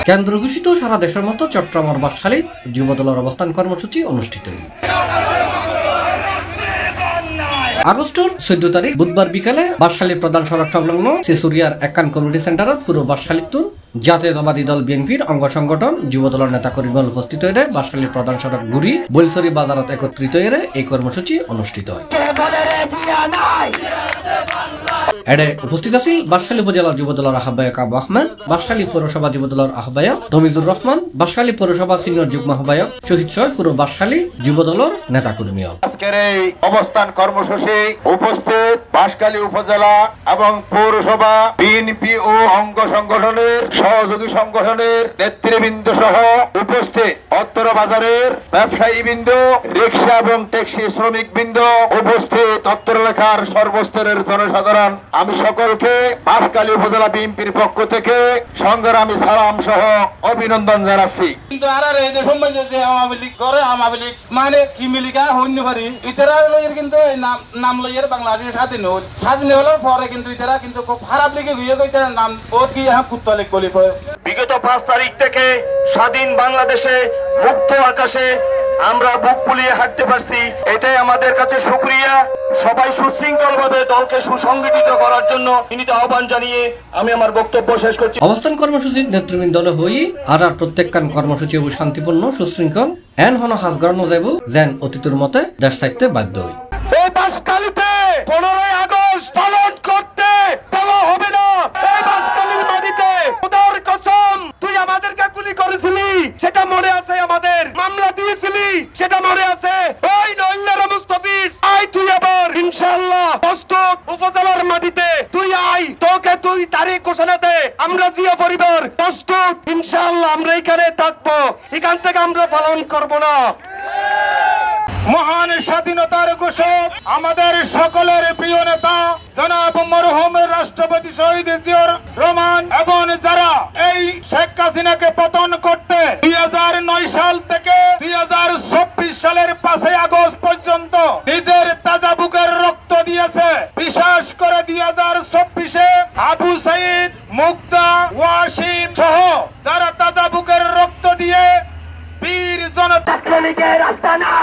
কেন্দ্র ঘোষিত সারা দেশের মতো চট্টগ্রামের বাঁশখালী যুবদলের অবস্থান কর্মসূচি অনুষ্ঠিত। আগস্টের 14 তারিখ বুধবার বিকালে বাঁশখালী প্রধান সড়ক সংলগ্ন শিশুরিয়ার একান কমিউনিটি সেন্টারত পুরো বাঁশখালীতুন জাতীয়তাবাদী দল বিএনপির অঙ্গ সংগঠন যুবদলের নেতাকর্মীগণ উপস্থিত হয়ে বাঁশখালী প্রধান সড়ক ঘুরি বৈলসরি বাজারত একত্রিত হয়ে এই কর্মসূচি অনুষ্ঠিত হয়। এডে উপস্থিত আছি বাঁশখালী উপজেলার যুবদলের আহ্বায়ক আবু আহমেদ, বাঁশখালী পৌরসভা যুবদলের আহ্বায়ক তমিজুর রহমান, বাঁশখালী পৌরসভা সিনিয়র যুগ্ম আহ্বায়ক শহীদ সহ পুরো বাঁশখালী যুবদলের নেতাকর্মী। আজকের এই অবস্থান কর্মসূচি উপস্থিত বাঁশখালী উপজেলা এবং পৌরসভা বিএনপি ও অঙ্গ সংগঠনের সহযোগী সংগঠনের নেতৃবৃন্দ সহ উপস্থিত অত্তর বাজারের ব্যবসায়ী বৃন্দ, রিক্সা এবং ট্যাক্সি শ্রমিক বৃন্দ, উপস্থিত অত্তর এলাকার সর্বস্তরের জনসাধারণ, আমি সকলকে বাঁশখালী উপজেলা বিএনপির পক্ষ থেকে সংগ্রামী সালাম সহ অভিনন্দন জানাচ্ছি। কিন্তু আর এই যে সম্বন্ধে যে আওয়ামী লীগ করে আওয়ামী লীগ মানে কি মিলিকা হইতে পারি ইতারা লইয়ের কিন্তু নাম লইয়ের বাংলাদেশের স্বাধীন হওয়ার পরে কিন্তু ইতারা কিন্তু খুব খারাপ লিগে গিয়ে ইতারা নাম ও কি কুত্তা লীগ বলি। বিগত 5 তারিখ থেকে স্বাধীন বাংলাদেশে মুক্ত আকাশে আমরা বুক ফুলিয়ে হাঁটতে পারছি, এটাই আমাদের কাছে শুকরিয়া। সবাই সুশৃঙ্খলভাবে দলকে সুসংগঠিত করার জন্য বিনীত আহ্বান জানিয়ে আমি আমার বক্তব্য শেষ করছি। অবস্থান কর্মসূচির নেতৃবৃন্দ দলে হই আর প্রত্যেকখান কর্মসূচি শান্তিপূর্ণ সুশৃঙ্খল এন হন হাজ গড়ানো যাব যেন অতীতের মতে দেশ চাইতে বাধ্য হই। এই বাঁশখালীতে 15ই আগস্ট পালন করতে দেওয়া হবে না। এই বাঁশখালীর মাটিতে খোদার কসম তুই আমাদেরকে গুলি করেছিলি সেটা মনে আছে, আমাদের মামলা দিয়েছিলি সেটা মনে আছে। ওই নইল্লারা মুস্তাফিজ আই তুই আবার ইনশাআল্লাহ প্রস্তুত উপজেলার মাটিতে তুই আই, তোকে তুই তারিখ ঘোষণা দে, আমরা জিয়া পরিবার প্রস্তুত ইনশাআল্লাহ। আমরা এখানে থাকবো, এখান থেকে আমরা পালন করব না। মহান স্বাধীনতার ঘোষক আমাদের সকলের প্রিয় নেতা জনাব মরহুম রাষ্ট্রপতি শহীদ জিয়াউর রহমান এবং যারা এই শেখ হাসিনাকে পতন করতে 2009 সাল থেকে 2024 সালের 5 আগস্ট পর্যন্ত নিজের তাজা বুকের রক্ত দিয়েছে। বিশেষ করে 2024-এ আবু সাইদ, মুগ্ধা, ওয়াসিম সহ যারা তাজা বুকের রক্ত দিয়ে বীর জনতা লীগের আস্তানা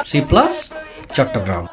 C+ চট্টগ্রাম।